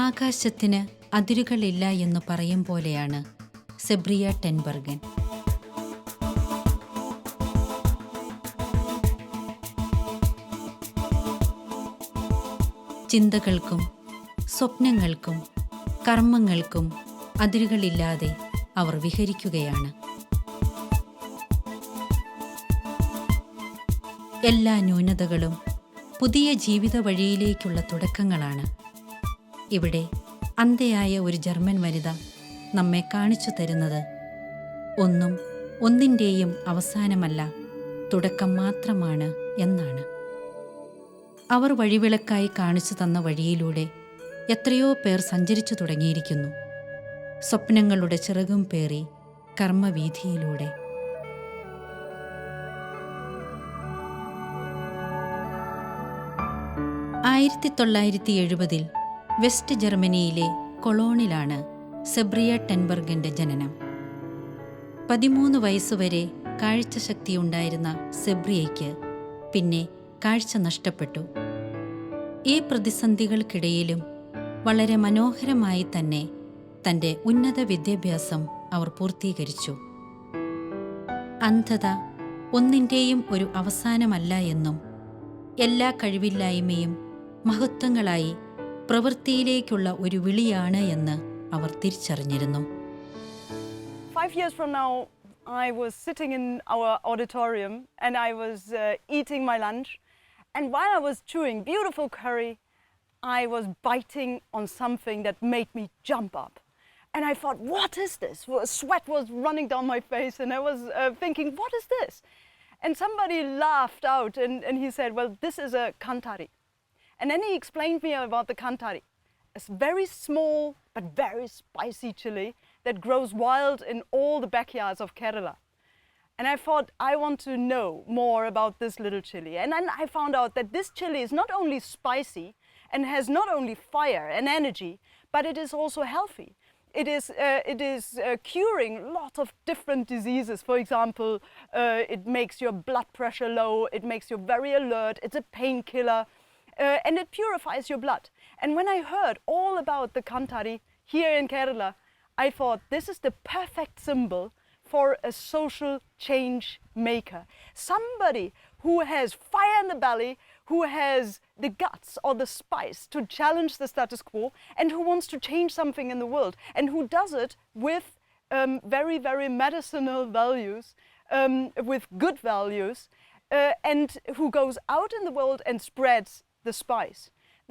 ആകാശത്തിന് അതിരുകളില്ല എന്നു പറയും പോലെയാണ് സെബ്രിയ ടെൻബർഗൻ. ചിന്തകൾക്കും സ്വപ്നങ്ങൾക്കും കർമ്മങ്ങൾക്കും അതിരുകളില്ലാതെ അവർ വിഹരിക്കുകയാണ്. എല്ലാ ന്യൂനതകളും പുതിയ ജീവിത വഴിയിലേക്കുള്ള തുടക്കങ്ങളാണ്. ഇവിടെ അന്ധയായ ഒരു ജർമ്മൻ വനിത നമ്മെ കാണിച്ചു തരുന്നത് ഒന്നും ഒന്നിൻ്റെയും അവസാനമല്ല, തുടക്കം മാത്രമാണ് എന്നാണ്. അവർ വഴിവിളക്കായി കാണിച്ചു തന്ന വഴിയിലൂടെ എത്രയോ പേർ സഞ്ചരിച്ചു തുടങ്ങിയിരിക്കുന്നു, സ്വപ്നങ്ങളുടെ ചിറകും പേറി കർമ്മവീഥിയിലൂടെ. 1970 വെസ്റ്റ് ജർമ്മനിയിലെ കൊളോണിലാണ് സെബ്രിയ ടെൻബർഗന്റെ ജനനം. 13 വയസ്സുവരെ കാഴ്ചശക്തിയുണ്ടായിരുന്ന സെബ്രിയയ്ക്ക് പിന്നെ കാഴ്ച നഷ്ടപ്പെട്ടു. ഈ പ്രതിസന്ധികൾക്കിടയിലും വളരെ മനോഹരമായി തന്നെ തൻ്റെ ഉന്നത വിദ്യാഭ്യാസം അവർ പൂർത്തീകരിച്ചു. അന്ധത ഒന്നിൻ്റെയും ഒരു അവസാനമല്ല എന്നും എല്ലാ കഴിവില്ലായ്മയും മഹത്വങ്ങളായി പ്രവൃത്തിയിലേക്കുള്ള ഒരു വിളിയാണ് എന്ന് അവർ തിരിച്ചറിഞ്ഞിരുന്നു. 5 years from now, I was sitting in our auditorium and I was eating my lunch, and while I was chewing beautiful curry, I was biting on something that made me jump up. And I thought, what is this? Sweat was running down my face and I was thinking, what is this? And somebody laughed out and he said, well, this is a kantari. And then he explained me about the kantari. It's very small but very spicy chili that grows wild in all the backyards of Kerala. And I thought, I want to know more about this little chili. And then I found out that this chili is not only spicy and has not only fire and energy, but it is also healthy. It is curing lots of different diseases. For example, it makes your blood pressure low, it makes you very alert, it's a painkiller. And it purifies your blood. And when I heard all about the kantari here in Kerala, I thought this is the perfect symbol for a social change maker. Somebody who has fire in the belly, who has the guts or the spice to challenge the status quo, and who wants to change something in the world, and who does it with very, very medicinal values, with good values, and who goes out in the world and spreads the spice.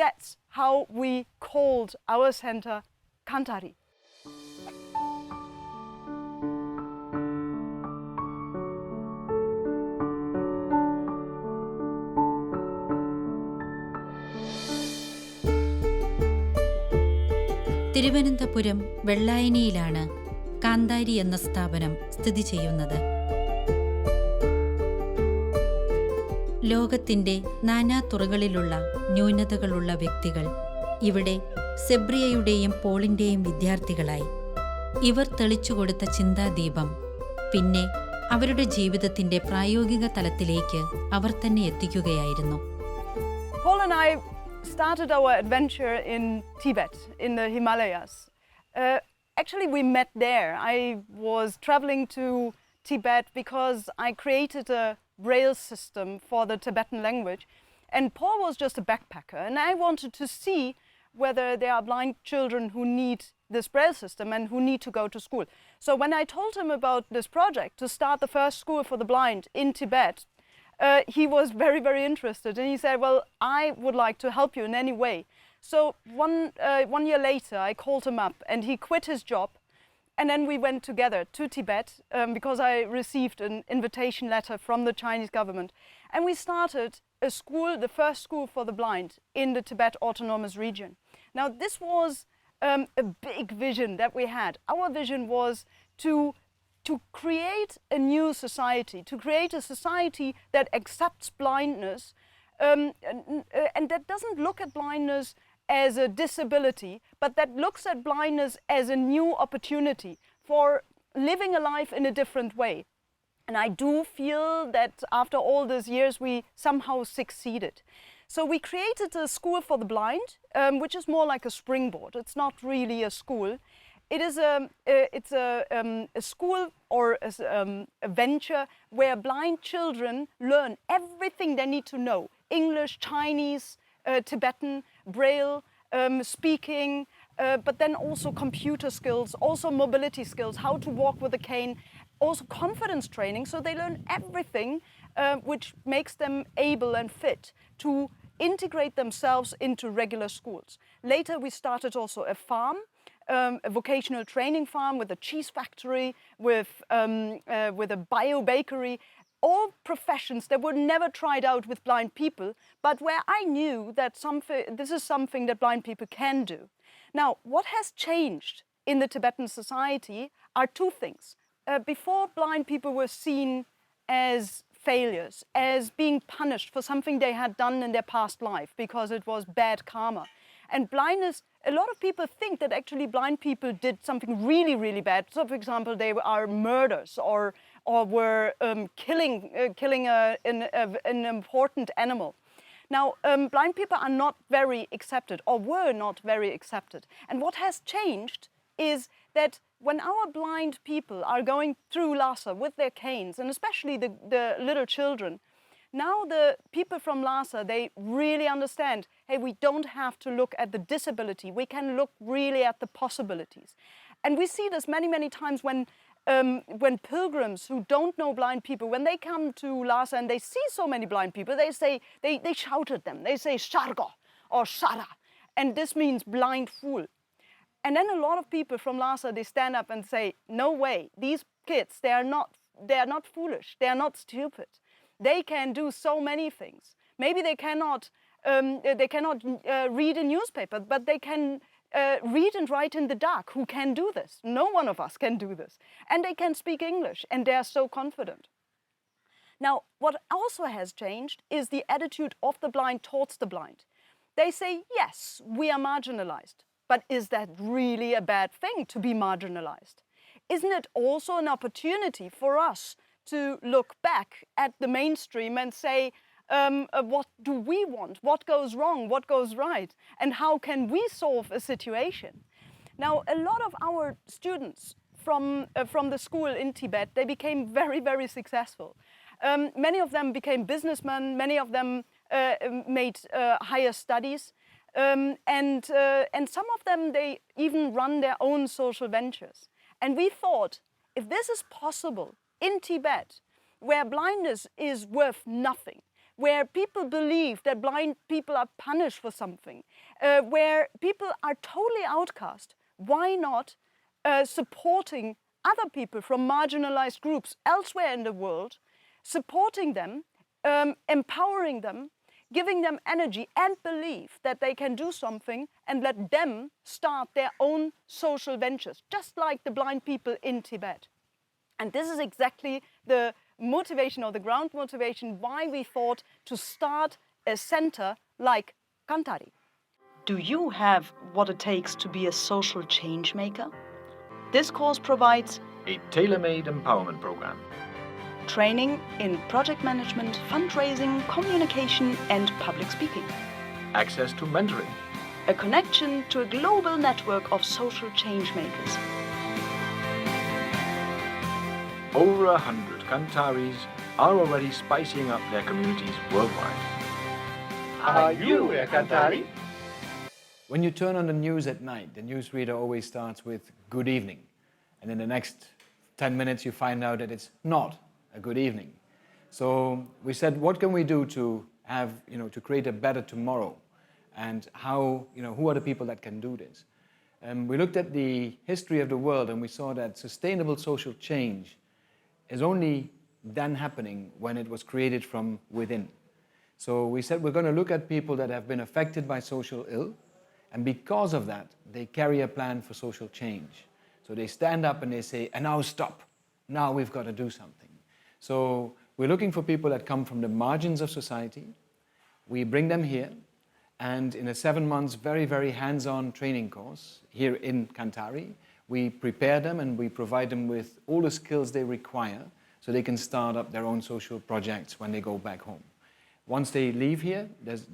That's how we called our center Kantari. Thiruvananthapuram വെള്ളായണിയിലാണ് കാന്താരി എന്ന സ്ഥാപനം സ്ഥിതി ചെയ്യുന്നത്. ലോകത്തിൻ്റെ നാനാതുറകളിലുള്ള ന്യൂനതകളുള്ള വ്യക്തികൾ ഇവിടെ സെബ്രിയയുടെയും പോളിൻ്റെയും വിദ്യാർത്ഥികളായി. ഇവർ തെളിച്ചുകൊടുത്ത ചിന്താദീപം പിന്നെ അവരുടെ ജീവിതത്തിൻ്റെ പ്രായോഗിക തലത്തിലേക്ക് അവർ തന്നെ എത്തിക്കുകയായിരുന്നു. Paul and I started our adventure in Tibet, in the Himalayas. Actually, we met there. I was traveling to Tibet because I created a braille system for the Tibetan language, and Paul was just a backpacker, and I wanted to see whether there are blind children who need this braille system and who need to go to school. So when I told him about this project to start the first school for the blind in Tibet, he was very, very interested, and he said, well, I would like to help you in any way. So one year later, I called him up, and he quit his job. And then we went together to Tibet because I received an invitation letter from the Chinese government. And we started a school, the first school for the blind in the Tibet Autonomous Region. Now, this was a big vision that we had. Our vision was to create a new society, to create a society that accepts blindness and that doesn't look at blindness as a disability, but that looks at blindness as a new opportunity for living a life in a different way. And I do feel that after all these years we somehow succeeded. So we created a school for the blind, which is more like a springboard. It's not really a school. It is a school or a venture where blind children learn everything they need to know: English, Chinese, Tibetan, Braille, speaking, but then also computer skills, also mobility skills, how to walk with a cane, also confidence training. So they learn everything which makes them able and fit to integrate themselves into regular schools. Later we started also a farm, a vocational training farm with a cheese factory, with a bio bakery, all professions that were never tried out with blind people, but where I knew that this is something that blind people can do. Now, what has changed in the Tibetan society are two things. Before, blind people were seen as failures, as being punished for something they had done in their past life because it was bad karma. And blindness, a lot of people think that actually blind people did something really, really bad. So, for example, they are murderers or were killing an important animal. Now, blind people are not very accepted, or were not very accepted. And what has changed is that when our blind people are going through Lhasa with their canes, and especially the little children, now the people from Lhasa, they really understand, hey, we don't have to look at the disability, we can look really at the possibilities. And we see this many, many times when pilgrims who don't know blind people, when they come to Lhasa and they see so many blind people, they say, they shout at them, they say Shargo or Shara, and this means blind fool. And then a lot of people from Lhasa, they stand up and say, no way, these kids, they are not foolish, they are not stupid. They can do so many things. Maybe they cannot read a newspaper, but they can read and write in the dark. Who can do this? No one of us can do this. And they can speak English, and they are so confident. Now, what also has changed is the attitude of the blind towards the blind. They say, yes, we are marginalized, but is that really a bad thing to be marginalized? Isn't it also an opportunity for us to look back at the mainstream and say, what do we want? What goes wrong? What goes right? And how can we solve a situation? Now, a lot of our students from the school in Tibet, they became very, very successful. Many of them became businessmen. Many of them made higher studies. And some of them, they even run their own social ventures. And we thought, if this is possible in Tibet, where blindness is worth nothing, where people believe that blind people are punished for something, where people are totally outcast, why not supporting other people from marginalized groups elsewhere in the world, supporting them, empowering them, giving them energy and belief that they can do something, and let them start their own social ventures, just like the blind people in Tibet. And this is exactly the motivation, or the ground motivation, why we thought to start a center like Kantari. Do you have what it takes to be a social change maker? This course provides a tailor-made empowerment program, training in project management, fundraising, communication, and public speaking, access to mentoring, a connection to a global network of social change makers. Over 100 Kantaris are already spicing up their communities worldwide. Are you a Kantari? When you turn on the news at night, the newsreader always starts with good evening. And in the next 10 minutes you find out that it's not a good evening. So we said, what can we do to have, to create a better tomorrow? And how, who are the people that can do this? We looked at the history of the world and we saw that sustainable social change is only then happening when it was created from within. So we said we're going to look at people that have been affected by social ill, and because of that, they carry a plan for social change. So they stand up and they say, and now stop, now we've got to do something. So we're looking for people that come from the margins of society. We bring them here, and in a 7 months, very, very hands-on training course here in Kantari, we prepare them and we provide them with all the skills they require so they can start up their own social projects when they go back home. once they leave here,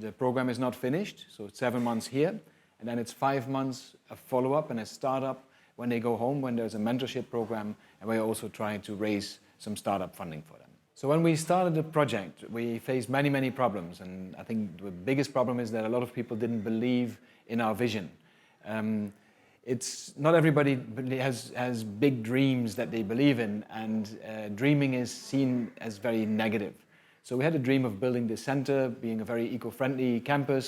the program is not finished, so it's 7 months here, and then it's 5 months of follow-up and a startup when they go home, when there's a mentorship program, and we're also trying to raise some startup funding for them. So when we started the project, we faced many, many problems, and I think the biggest problem is that a lot of people didn't believe in our vision. It's not everybody has big dreams that they believe in, and dreaming is seen as very negative. So we had a dream of building this center, being a very eco-friendly campus,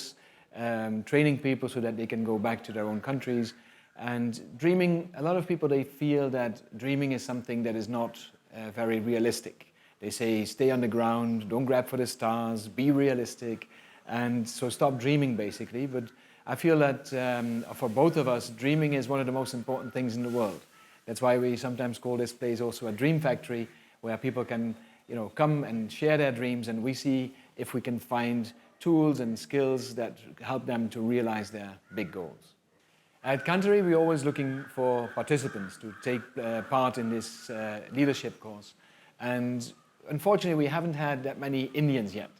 training people so that they can go back to their own countries. And dreaming, a lot of people, they feel that dreaming is something that is not very realistic. They say, stay on the ground, don't grab for the stars, be realistic, and so stop dreaming basically. But I feel that for both of us, dreaming is one of the most important things in the world. That's why we sometimes call this place also a dream factory, where people can come and share their dreams, and we see if we can find tools and skills that help them to realize their big goals. At Kantari, we're always looking for participants to take part in this leadership course. And unfortunately, we haven't had that many Indians yet.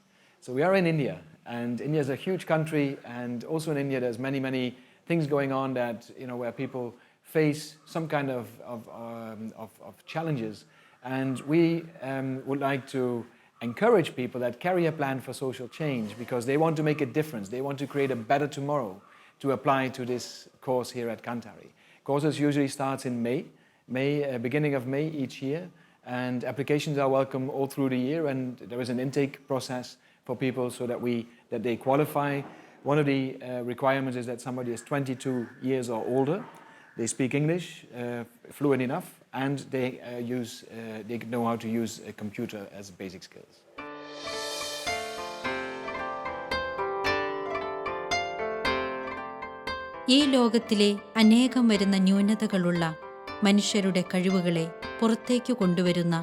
So we are in India, and India is a huge country, and also in India there's many, many things going on that, where people face some kind of challenges. And we would like to encourage people that carry a plan for social change, because they want to make a difference. They want to create a better tomorrow, to apply to this course here at Kantari. Courses usually starts in beginning of May each year, and applications are welcome all through the year, and there is an intake process for people so that they qualify. One of the requirements is that somebody is 22 years or older, they speak English fluent enough, and they know how to use a computer as basic skills. ഈ ലോകത്തിലെ അനേകം വരുന്ന ന്യൂനതകളുള്ള മനുഷ്യരുടെ കഴിവുകളെ പുറത്തേക്കു കൊണ്ടുവരുന്ന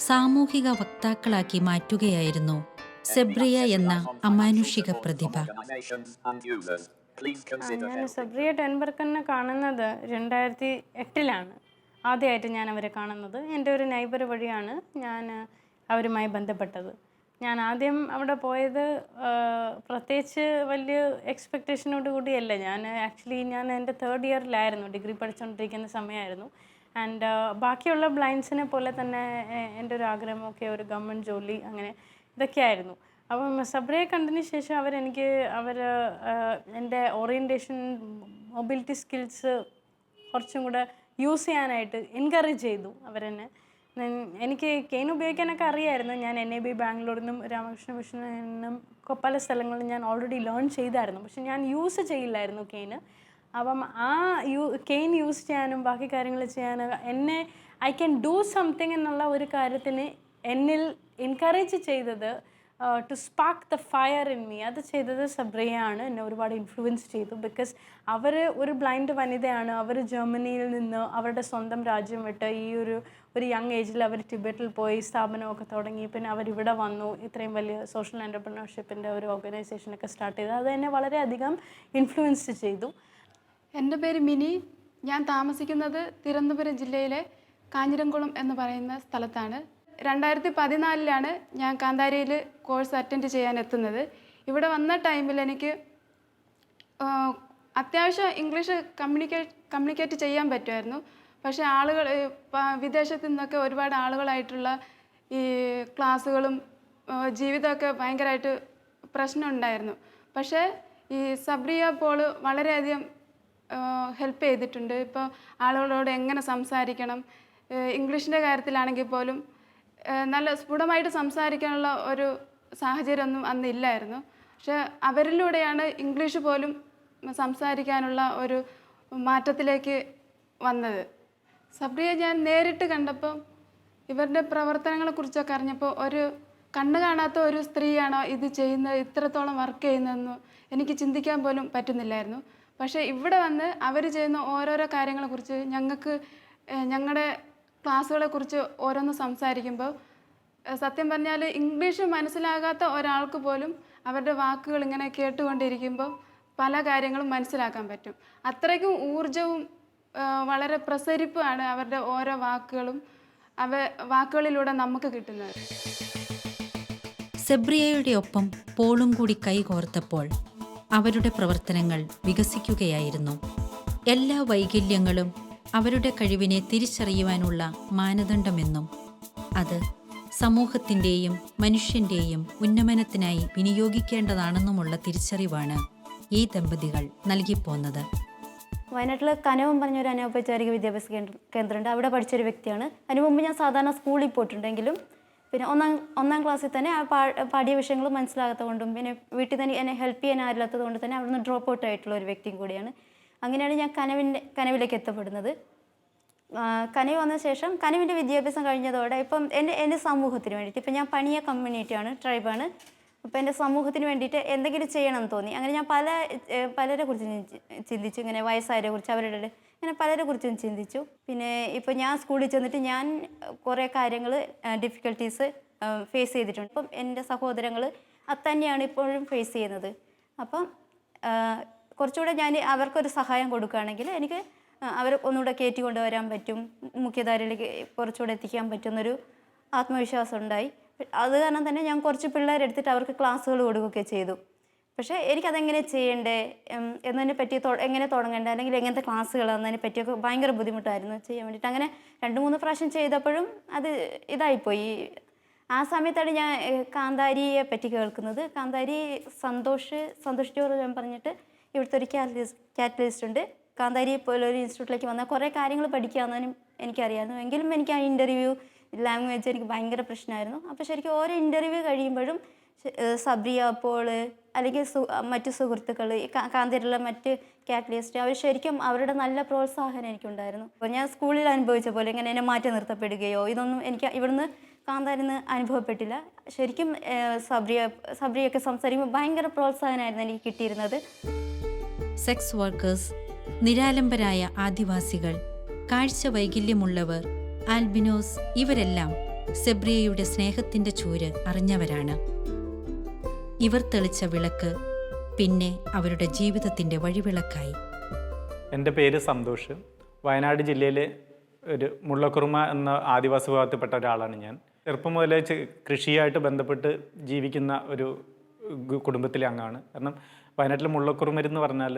സാമൂഹിക വക്താക്കളാക്കി മാറ്റുകയായിരുന്നു സെബ്രിയ എന്ന അമാനുഷിക പ്രതിഭ. ഞാൻ സെബ്രിയ ടെൻബർക്കറിനെ കാണുന്നത് 2008 ആദ്യമായിട്ട് ഞാൻ അവരെ കാണുന്നത്. എൻ്റെ ഒരു നൈബർ വഴിയാണ് ഞാൻ അവരുമായി ബന്ധപ്പെട്ടത്. ഞാൻ ആദ്യം അവിടെ പോയത് പ്രത്യേകിച്ച് വലിയ എക്സ്പെക്റ്റേഷനോട് കൂടിയല്ല. ഞാൻ എൻ്റെ 3rd ഇയറിലായിരുന്നു, ഡിഗ്രി പഠിച്ചുകൊണ്ടിരിക്കുന്ന സമയമായിരുന്നു. ആൻഡ് ബാക്കിയുള്ള ബ്ലൈൻഡ്സിനെ പോലെ തന്നെ എൻ്റെ ഒരു ആഗ്രഹമൊക്കെ ഒരു ഗവൺമെൻറ് ജോലി, അങ്ങനെ ഇതൊക്കെയായിരുന്നു. അപ്പം സബ്രിയെ കണ്ടതിന് ശേഷം എൻ്റെ ഓറിയൻറ്റേഷൻ, മൊബിലിറ്റി സ്കിൽസ് കുറച്ചും കൂടെ യൂസ് ചെയ്യാനായിട്ട് എൻകറേജ് ചെയ്തു അവരെന്നെ. എനിക്ക് കെയിൻ ഉപയോഗിക്കാനൊക്കെ അറിയായിരുന്നു. ഞാൻ NAB ബാംഗ്ലൂരിൽ നിന്നും രാമകൃഷ്ണ മിഷനിൽ നിന്നും പല സ്ഥലങ്ങളിലും ഞാൻ ഓൾറെഡി ലേൺ ചെയ്തായിരുന്നു. പക്ഷെ ഞാൻ യൂസ് ചെയ്യില്ലായിരുന്നു കെയിന്. അപ്പം കെയിൻ യൂസ് ചെയ്യാനും ബാക്കി കാര്യങ്ങൾ ചെയ്യാനും ഐ ക്യാൻ ഡൂ സംതിങ് എന്നുള്ള ഒരു കാര്യത്തിന് എന്നിൽ എൻകറേജ് ചെയ്തത്, to spark the fire in me, അത് ചെയ്തത് സബ്രിയയാണ്. എന്നെ ഒരുപാട് ഇൻഫ്ലുവൻസ് ചെയ്തു. ബിക്കോസ് അവർ ഒരു ബ്ലൈൻഡ് വനിതയാണ്. അവർ ജർമ്മനിയിൽ നിന്ന് അവരുടെ സ്വന്തം രാജ്യം വിട്ട് ഒരു യങ് ഏജിൽ അവർ ടിബറ്റിൽ പോയി സ്ഥാപനമൊക്കെ തുടങ്ങി. പിന്നെ അവരിവിടെ വന്നു, ഇത്രയും വലിയ സോഷ്യൽ എൻ്റർപ്രണർഷിപ്പിൻ്റെ ഒരു ഓർഗനൈസേഷനൊക്കെ സ്റ്റാർട്ട് ചെയ്തു. അത് എന്നെ വളരെയധികം ഇൻഫ്ലുവൻസ് ചെയ്തു. എൻ്റെ പേര് മിനി. ഞാൻ താമസിക്കുന്നത് തിരുവനന്തപുരം ജില്ലയിലെ കാഞ്ഞിരംകുളം എന്ന് പറയുന്ന സ്ഥലത്താണ്. 2014 ഞാൻ കാന്താരിയിൽ കോഴ്സ് അറ്റൻഡ് ചെയ്യാൻ എത്തുന്നത്. ഇവിടെ വന്ന ടൈമിൽ എനിക്ക് അത്യാവശ്യം ഇംഗ്ലീഷ് കമ്മ്യൂണിക്കേറ്റ് ചെയ്യാൻ പറ്റുമായിരുന്നു. പക്ഷേ വിദേശത്തു നിന്നൊക്കെ ഒരുപാട് ആളുകളായിട്ടുള്ള ഈ ക്ലാസ്സുകളും ജീവിതമൊക്കെ ഭയങ്കരമായിട്ട് പ്രശ്നമുണ്ടായിരുന്നു. പക്ഷേ ഈ സബ്രിയ പോൾ വളരെയധികം ഹെൽപ്പ് ചെയ്തിട്ടുണ്ട്. ഇപ്പോൾ ആളുകളോട് എങ്ങനെ സംസാരിക്കണം, ഇംഗ്ലീഷിൻ്റെ കാര്യത്തിലാണെങ്കിൽ പോലും നല്ല സ്ഫുടമായിട്ട് സംസാരിക്കാനുള്ള ഒരു സാഹചര്യമൊന്നും അന്നില്ലായിരുന്നു. പക്ഷെ അവരിലൂടെയാണ് ഇംഗ്ലീഷ് പോലും സംസാരിക്കാനുള്ള ഒരു മാറ്റത്തിലേക്ക് വന്നത്. സബ്രിയ ഞാൻ നേരിട്ട് കണ്ടപ്പോൾ ഇവരുടെ പ്രവർത്തനങ്ങളെക്കുറിച്ചൊക്കെ അറിഞ്ഞപ്പോൾ ഒരു കണ്ണ് കാണാത്ത ഒരു സ്ത്രീയാണോ ഇത് ചെയ്യുന്നത്, ഇത്രത്തോളം വർക്ക് ചെയ്യുന്നതെന്ന് എനിക്ക് ചിന്തിക്കാൻ പോലും പറ്റുന്നില്ലായിരുന്നു. പക്ഷേ ഇവിടെ വന്ന് അവർ ചെയ്യുന്ന ഓരോരോ കാര്യങ്ങളെക്കുറിച്ച് ഞങ്ങളുടെ ക്ലാസ്സുകളെക്കുറിച്ച് ഓരോന്ന് സംസാരിക്കുമ്പോൾ സത്യം പറഞ്ഞാൽ ഇംഗ്ലീഷ് മനസ്സിലാകാത്ത ഒരാൾക്ക് പോലും അവരുടെ വാക്കുകൾ ഇങ്ങനെ കേട്ടുകൊണ്ടിരിക്കുമ്പോൾ പല കാര്യങ്ങളും മനസ്സിലാക്കാൻ പറ്റും. അത്രയ്ക്കും ഊർജവും വളരെ പ്രസരിപ്പുമാണ് അവരുടെ ഓരോ വാക്കുകളിലൂടെ നമുക്ക് കിട്ടുന്നത്. സെബ്രിയയുടെ ഒപ്പം പോളും കൂടി കൈകോർത്തപ്പോൾ അവരുടെ പ്രവർത്തനങ്ങൾ വികസിക്കുകയായിരുന്നു. എല്ലാ വൈകല്യങ്ങളും അവരുടെ കഴിവിനെ തിരിച്ചറിയുവാനുള്ള മാനദണ്ഡമെന്നും അത് സമൂഹത്തിൻ്റെയും മനുഷ്യൻ്റെയും ഉന്നമനത്തിനായി വിനിയോഗിക്കേണ്ടതാണെന്നുമുള്ള തിരിച്ചറിവാണ് ഈ ദമ്പതികൾ നൽകിപ്പോന്നത്. വയനാട്ടിൽ കനവും പറഞ്ഞൊരു അനൗപചാരിക വിദ്യാഭ്യാസ കേന്ദ്രമുണ്ട്. അവിടെ പഠിച്ചൊരു വ്യക്തിയാണ്. അതിനു മുമ്പ് ഞാൻ സാധാരണ സ്കൂളിൽ പോയിട്ടുണ്ടെങ്കിലും പിന്നെ ഒന്നാം ക്ലാസ്സിൽ തന്നെ ആ പാഠ്യ വിഷയങ്ങൾ മനസ്സിലാകാത്തത് കൊണ്ടും പിന്നെ വീട്ടിൽ തന്നെ എന്നെ ഹെൽപ്പ് ചെയ്യാൻ ആരില്ലാത്തത് കൊണ്ട് തന്നെ അവിടുന്ന് ഡ്രോപ്പ് ഔട്ട് ആയിട്ടുള്ള ഒരു വ്യക്തിയും കൂടിയാണ്. അങ്ങനെയാണ് ഞാൻ കനവിലേക്ക് എത്തപ്പെടുന്നത്. കനവ് വന്ന ശേഷം കനവിൻ്റെ വിദ്യാഭ്യാസം കഴിഞ്ഞതോടെ ഇപ്പം എൻ്റെ സമൂഹത്തിന് വേണ്ടിയിട്ട് ഇപ്പം ഞാൻ പണിയ കമ്മ്യൂണിറ്റിയാണ്, ട്രൈബാണ്. അപ്പോൾ എൻ്റെ സമൂഹത്തിന് വേണ്ടിയിട്ട് എന്തെങ്കിലും ചെയ്യണമെന്ന് തോന്നി. അങ്ങനെ ഞാൻ പലരെ കുറിച്ചും ചിന്തിച്ചു. ഇങ്ങനെ വയസ്സായവരെ കുറിച്ച്, അവരുടെ ഇങ്ങനെ പലരെ കുറിച്ചും ചിന്തിച്ചു. പിന്നെ ഇപ്പോൾ ഞാൻ സ്കൂളിൽ ചെന്നിട്ട് ഞാൻ കുറേ കാര്യങ്ങൾ ഡിഫിക്കൽട്ടീസ് ഫേസ് ചെയ്തിട്ടുണ്ട്. അപ്പം എൻ്റെ സഹോദരങ്ങൾ അത് തന്നെയാണ് ഇപ്പോഴും ഫേസ് ചെയ്യുന്നത്. അപ്പം കുറച്ചുകൂടെ ഞാൻ അവർക്കൊരു സഹായം കൊടുക്കുകയാണെങ്കിൽ എനിക്ക് അവർ ഒന്നുകൂടെ കയറ്റി കൊണ്ടുവരാൻ പറ്റും, മുഖ്യധാരയിലേക്ക് കുറച്ചുകൂടെ എത്തിക്കാൻ പറ്റുന്നൊരു ആത്മവിശ്വാസം ഉണ്ടായി. അത് കാരണം തന്നെ ഞാൻ കുറച്ച് പിള്ളേരെടുത്തിട്ട് അവർക്ക് ക്ലാസ്സുകൾ കൊടുക്കുകയൊക്കെ ചെയ്തു. പക്ഷേ എനിക്കതെങ്ങനെ ചെയ്യണ്ടേ എന്നതിനെ പറ്റി എങ്ങനെ തുടങ്ങണ്ടേ അല്ലെങ്കിൽ എങ്ങനത്തെ ക്ലാസ്സുകൾ എന്നതിനെ പറ്റിയൊക്കെ ഭയങ്കര ബുദ്ധിമുട്ടായിരുന്നു ചെയ്യാൻ വേണ്ടിയിട്ട്. അങ്ങനെ 2-3 പ്രാവശ്യം ചെയ്തപ്പോഴും അത് ഇതായിപ്പോയി. ആ സമയത്താണ് ഞാൻ കാന്താരിയെ പറ്റി കേൾക്കുന്നത്. കാന്താരി സന്തോഷ് ജോർജ് ഞാൻ പറഞ്ഞിട്ട് ഇവിടുത്തെ ഒരു കാറ്റലിസ്റ്റ് ഉണ്ട്. കാന്താരി പോലൊരു ഇൻസ്റ്റിറ്റ്യൂട്ടിലേക്ക് വന്നാൽ കുറേ കാര്യങ്ങൾ പഠിക്കാമെന്നും എനിക്കറിയാമായിരുന്നു. എങ്കിലും എനിക്ക് ആ ഇൻ്റർവ്യൂ ലാംഗ്വേജ് എനിക്ക് ഭയങ്കര പ്രശ്നമായിരുന്നു. അപ്പോൾ ശരിക്കും ഓരോ ഇൻ്റർവ്യൂ കഴിയുമ്പോഴും സബ്രിയ, പോള് അല്ലെങ്കിൽ മറ്റു സുഹൃത്തുക്കൾ, കാന്താരിയിലുള്ള മറ്റ് കാറ്റലിസ്റ്റ് അവർ ശരിക്കും അവരുടെ നല്ല പ്രോത്സാഹനം എനിക്കുണ്ടായിരുന്നു. അപ്പോൾ ഞാൻ സ്കൂളിൽ അനുഭവിച്ച പോലെ ഇങ്ങനെ എന്നെ മാറ്റി നിർത്തപ്പെടുകയോ ഇതൊന്നും എനിക്ക് ഇവിടുന്ന് കാന്താരിന്ന് അനുഭവപ്പെട്ടില്ല. ശരിക്കും സബ്രിയൊക്കെ സംസാരിക്കുമ്പോൾ ഭയങ്കര പ്രോത്സാഹനമായിരുന്നു എനിക്ക് കിട്ടിയിരുന്നത്. സെക്സ് വർക്കേഴ്സ്, നിരാലംബരായ ആദിവാസികൾ, കാഴ്ച വൈകല്യമുള്ളവർ, ആൽബിനോസ് ഇവരെല്ലാം സെബ്രിയയുടെ സ്നേഹത്തിൻ്റെ ചൂര് അറിഞ്ഞവരാണ്. ഇവർ തെളിച്ച വിളക്ക് പിന്നെ അവരുടെ ജീവിതത്തിൻ്റെ വഴിവിളക്കായി. എൻ്റെ പേര് സന്തോഷ്. വയനാട് ജില്ലയിലെ ഒരു മുള്ളക്കുറുമ എന്ന ആദിവാസി വിഭാഗത്തിൽപ്പെട്ട ഒരാളാണ് ഞാൻ. ചെറുപ്പം മുതലേ കൃഷിയായിട്ട് ബന്ധപ്പെട്ട് ജീവിക്കുന്ന ഒരു കുടുംബത്തിലെ അംഗമാണ്. കാരണം വയനാട്ടിൽ മുള്ളക്കുറുമരെന്ന് പറഞ്ഞാൽ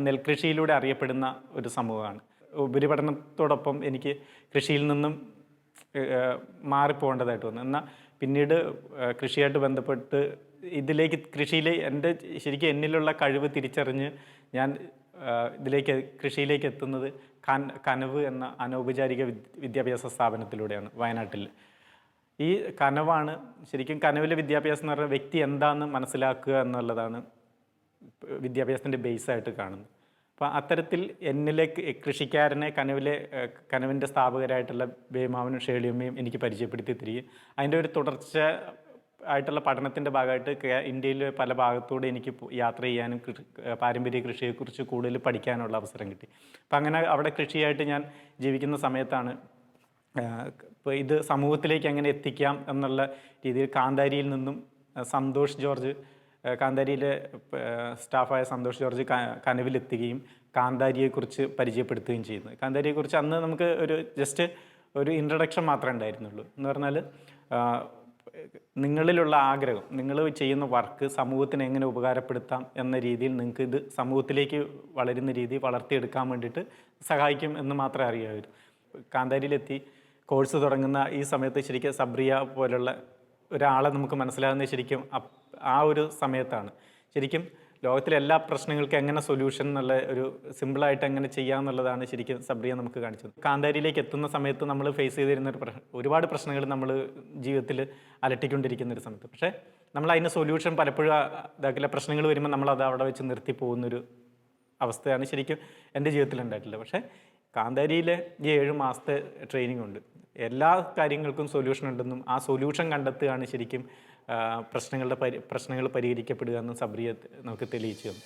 നെൽകൃഷിയിലൂടെ അറിയപ്പെടുന്ന ഒരു സമൂഹമാണ്. ഉപരിപഠനത്തോടൊപ്പം എനിക്ക് കൃഷിയിൽ നിന്നും മാറിപ്പോകേണ്ടതായിട്ട് വന്നു. എന്നാൽ പിന്നീട് കൃഷിയായിട്ട് ബന്ധപ്പെട്ട് കൃഷിയിലെ ശരിക്കും എന്നിലുള്ള കഴിവ് തിരിച്ചറിഞ്ഞ് ഞാൻ കൃഷിയിലേക്ക് എത്തുന്നത് കനവ് എന്ന അനൗപചാരിക വിദ്യാഭ്യാസ സ്ഥാപനത്തിലൂടെയാണ് വയനാട്ടിൽ. ഈ കനവാണ് ശരിക്കും കനവിലെ വിദ്യാഭ്യാസം എന്ന് പറഞ്ഞാൽ വ്യക്തി എന്താണെന്ന് മനസ്സിലാക്കുക എന്നുള്ളതാണ് വിദ്യാഭ്യാസത്തിൻ്റെ ബേസായിട്ട് കാണുന്നത്. അപ്പോൾ അത്തരത്തിൽ എന്നിലെ കൃഷിക്കാരനെ കനവിൻ്റെ സ്ഥാപകരായിട്ടുള്ള ബേമാവനും ഷേളിയമ്മയും എനിക്ക് പരിചയപ്പെടുത്തി തരികയും അതിൻ്റെ ഒരു തുടർച്ച ആയിട്ടുള്ള പഠനത്തിൻ്റെ ഭാഗമായിട്ട് ഇന്ത്യയിലെ പല ഭാഗത്തൂടെ എനിക്ക് യാത്ര ചെയ്യാനും പാരമ്പര്യ കൃഷിയെക്കുറിച്ച് കൂടുതൽ പഠിക്കാനുള്ള അവസരം കിട്ടി. അപ്പം അങ്ങനെ അവിടെ കൃഷിയായിട്ട് ഞാൻ ജീവിക്കുന്ന സമയത്താണ് ഇപ്പോൾ ഇത് സമൂഹത്തിലേക്ക് എങ്ങനെ എത്തിക്കാം എന്നുള്ള രീതിയിൽ കാന്താരിയിൽ നിന്നും കാന്താരിയിലെ സ്റ്റാഫായ സന്തോഷ് ജോർജ് കനവിലെത്തുകയും കാന്താരിയെക്കുറിച്ച് പരിചയപ്പെടുത്തുകയും ചെയ്യുന്നത്. കാന്താരിയെക്കുറിച്ച് അന്ന് നമുക്ക് ജസ്റ്റ് ഒരു ഇൻട്രഡക്ഷൻ മാത്രമേ ഉണ്ടായിരുന്നുള്ളൂ. എന്ന് പറഞ്ഞാൽ നിങ്ങളിലുള്ള ആഗ്രഹം, നിങ്ങൾ ചെയ്യുന്ന വർക്ക് സമൂഹത്തിന് എങ്ങനെ ഉപകാരപ്പെടുത്താം എന്ന രീതിയിൽ നിങ്ങൾക്ക് ഇത് സമൂഹത്തിലേക്ക് വളരുന്ന രീതി വളർത്തിയെടുക്കാൻ വേണ്ടിയിട്ട് സഹായിക്കും എന്ന് മാത്രമേ അറിയാവൂ. കാന്താരിയിലെത്തി കോഴ്സ് തുടങ്ങുന്ന ഈ സമയത്ത് ശരിക്കും സബ്രിയ പോലുള്ള ഒരാളെ നമുക്ക് മനസ്സിലാകുന്നത് ശരിക്കും ആ ഒരു സമയത്താണ്. ശരിക്കും ലോകത്തിലെ എല്ലാ പ്രശ്നങ്ങൾക്കും എങ്ങനെ സൊല്യൂഷൻ എന്നുള്ള ഒരു സിമ്പിളായിട്ട് എങ്ങനെ ചെയ്യാമെന്നുള്ളതാണ് ശരിക്കും സബ്രിയ നമുക്ക് കാണിച്ചത്. കാന്താരിയിലേക്ക് എത്തുന്ന സമയത്ത് നമ്മൾ ഫേസ് ചെയ്തിരുന്ന ഒരുപാട് പ്രശ്നങ്ങൾ നമ്മൾ ജീവിതത്തിൽ അലട്ടിക്കൊണ്ടിരിക്കുന്ന ഒരു സമയത്ത്, പക്ഷേ നമ്മൾ അതിന് സൊല്യൂഷൻ പലപ്പോഴും ഇതാക്കില്ല. പ്രശ്നങ്ങൾ വരുമ്പോൾ നമ്മളത് അവിടെ വെച്ച് നിർത്തി പോകുന്നൊരു അവസ്ഥയാണ് ശരിക്കും എൻ്റെ ജീവിതത്തിൽ ഉണ്ടായിട്ടുള്ളത്. പക്ഷേ കാന്താരിയിലെ ഈ 7 മാസത്തെ ട്രെയിനിങ് ഉണ്ട്, എല്ലാ കാര്യങ്ങൾക്കും സൊല്യൂഷൻ ഉണ്ടെന്നും ആ സൊല്യൂഷൻ കണ്ടെത്തുകയാണ് ശരിക്കും പ്രശ്നങ്ങൾ പരിഹരിക്കപ്പെടുക എന്നും സബ്രിയ നമുക്ക് തെളിയിച്ചു തന്നു.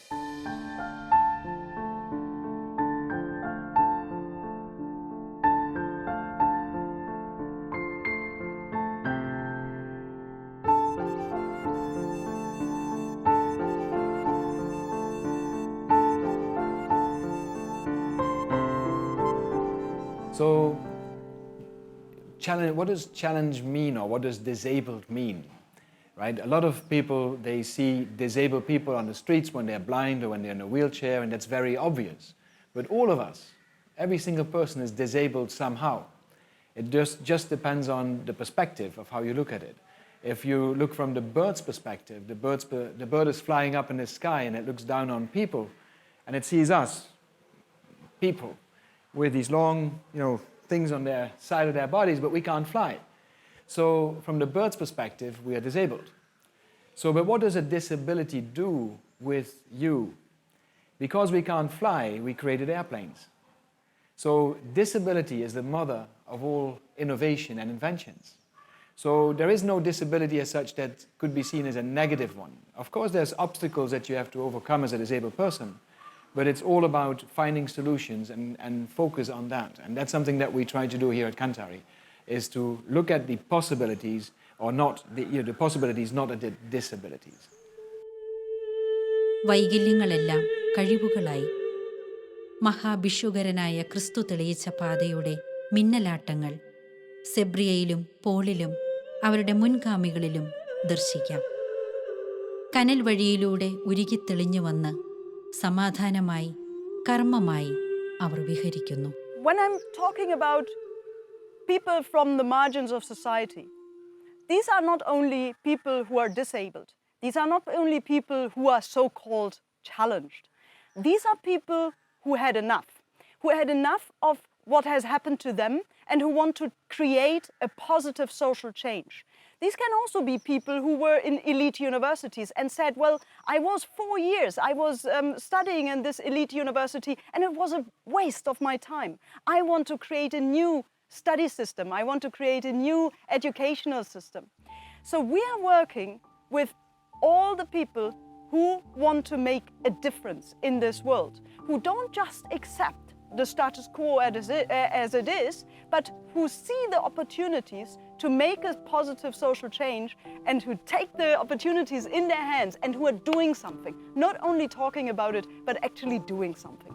So, what does challenge mean, or what does disabled mean? right? A lot of people, they see disabled people on the streets when they're blind or when they're in a wheelchair, and that's very obvious. But all of us, every single person is disabled somehow. It just depends on the perspective of how you look at it. If you look from the bird's perspective, the bird is flying up in the sky and it looks down on people and it sees us, people, with these long, things on their side of their bodies, but we can't fly. So from the bird's perspective, we are disabled. But what does a disability do with you? Because we can't fly, we created airplanes. So disability is the mother of all innovation and inventions. So there is no disability as such that could be seen as a negative one. Of course, there's obstacles that you have to overcome as a disabled person, but it's all about finding solutions and focus on that. And that's something that we try to do here at Kantari, is to look at the possibilities, or not the possibilities, not at the disabilities. വൈകല്യങ്ങളെല്ലാം കഴിവുകളായി. മഹാഭിഷുകരനായ ക്രിസ്തു തെളിയിച്ച പാതയുടെ മിന്നലാട്ടങ്ങൾ സെബ്രിയയിലും പോളിലും അവരുടെ മുൻഗാമികളിലും ദർശിക്കാം. കനൽ വഴിയിലൂടെ ഉരുകിത്തെളിഞ്ഞു വന്ന് സമാധാനമായി കർമ്മമായി അവർ വിഹരിക്കുന്നു. When I'm talking about people from the margins of society, these are not only people who are disabled. These are not only people who are so-called challenged. These are people who had enough of what has happened to them and who want to create a positive social change. These can also be people who were in elite universities and said, well, I was 4 years, I was studying in this elite university and it was a waste of my time. I want to create a new study system. I want to create a new educational system. So we are working with all the people who want to make a difference in this world, who don't just accept the status quo as it is, but who see the opportunities to make a positive social change and who take the opportunities in their hands and who are doing something, not only talking about it, but actually doing something.